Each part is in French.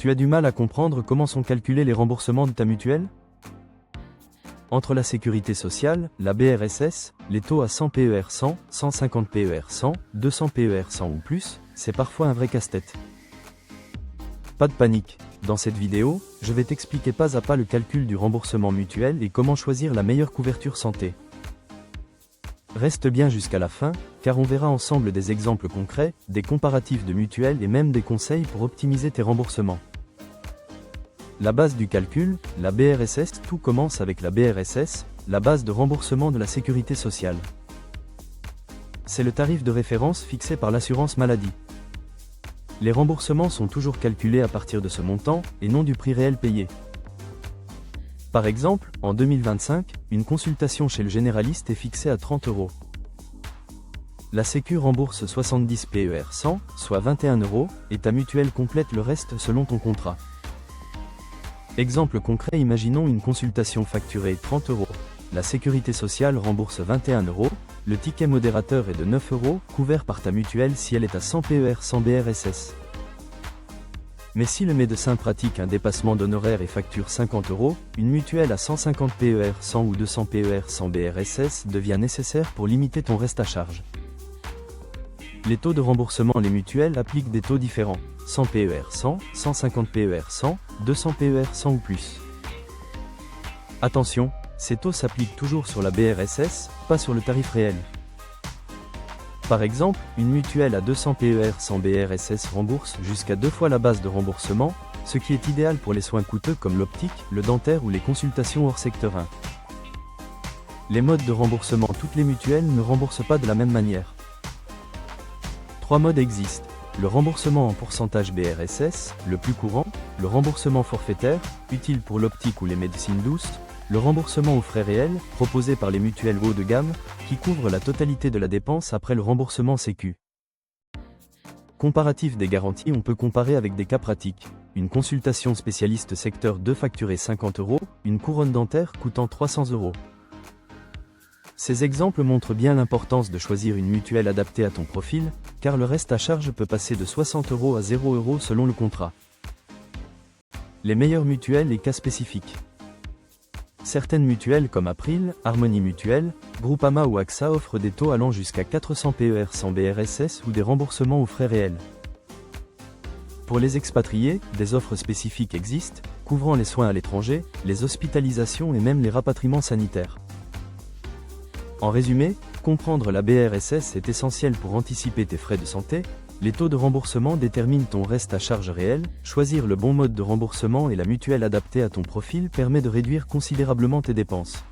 Tu as du mal à comprendre comment sont calculés les remboursements de ta mutuelle? Entre la sécurité sociale, la BRSS, les taux à 100 PER 100, 150 PER 100, 200 PER 100 ou plus, c'est parfois un vrai casse-tête. Pas de panique, dans cette vidéo, je vais t'expliquer pas à pas le calcul du remboursement mutuel et comment choisir la meilleure couverture santé. Reste bien jusqu'à la fin, car on verra ensemble des exemples concrets, des comparatifs de mutuelles et même des conseils pour optimiser tes remboursements. La base du calcul, la BRSS, tout commence avec la BRSS, la base de remboursement de la sécurité sociale. C'est le tarif de référence fixé par l'assurance maladie. Les remboursements sont toujours calculés à partir de ce montant, et non du prix réel payé. Par exemple, en 2025, une consultation chez le généraliste est fixée à 30 €. La Sécu rembourse 70 PER 100, soit 21 €, et ta mutuelle complète le reste selon ton contrat. Exemple concret, imaginons une consultation facturée 30 €. La sécurité sociale rembourse 21 €, le ticket modérateur est de 9 €, couvert par ta mutuelle si elle est à 100 PER 100 BRSS. Mais si le médecin pratique un dépassement d'honoraires et facture 50 €, une mutuelle à 150 PER 100 ou 200 PER 100 BRSS devient nécessaire pour limiter ton reste à charge. Les taux de remboursement, les mutuelles appliquent des taux différents, 100 PER 100, 150 PER 100, 200 PER 100 ou plus. Attention, ces taux s'appliquent toujours sur la BRSS, pas sur le tarif réel. Par exemple, une mutuelle à 200 PER 100 BRSS rembourse jusqu'à 2 fois la base de remboursement, ce qui est idéal pour les soins coûteux comme l'optique, le dentaire ou les consultations hors secteur 1. Les modes de remboursement, toutes les mutuelles ne remboursent pas de la même manière. 3 modes existent. Le remboursement en pourcentage BRSS, le plus courant, le remboursement forfaitaire, utile pour l'optique ou les médecines douces, le remboursement aux frais réels, proposé par les mutuelles haut de gamme, qui couvre la totalité de la dépense après le remboursement Sécu. Comparatif des garanties, on peut comparer avec des cas pratiques. Une consultation spécialiste secteur 2 facturée 50 €, une couronne dentaire coûtant 300 €. Ces exemples montrent bien l'importance de choisir une mutuelle adaptée à ton profil, car le reste à charge peut passer de 60 € à 0 € selon le contrat. Les meilleures mutuelles et cas spécifiques. Certaines mutuelles comme April, Harmonie Mutuelle, Groupama ou AXA offrent des taux allant jusqu'à 400 PER 100 BRSS ou des remboursements aux frais réels. Pour les expatriés, des offres spécifiques existent, couvrant les soins à l'étranger, les hospitalisations et même les rapatriements sanitaires. En résumé, comprendre la BRSS est essentiel pour anticiper tes frais de santé. Les taux de remboursement déterminent ton reste à charge réel, choisir le bon mode de remboursement et la mutuelle adaptée à ton profil permet de réduire considérablement tes dépenses.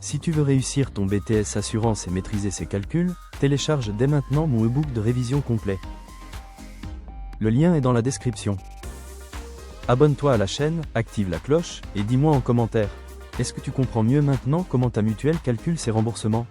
Si tu veux réussir ton BTS Assurance et maîtriser ses calculs, télécharge dès maintenant mon e-book de révision complet. Le lien est dans la description. Abonne-toi à la chaîne, active la cloche, et dis-moi en commentaire, est-ce que tu comprends mieux maintenant comment ta mutuelle calcule ses remboursements ?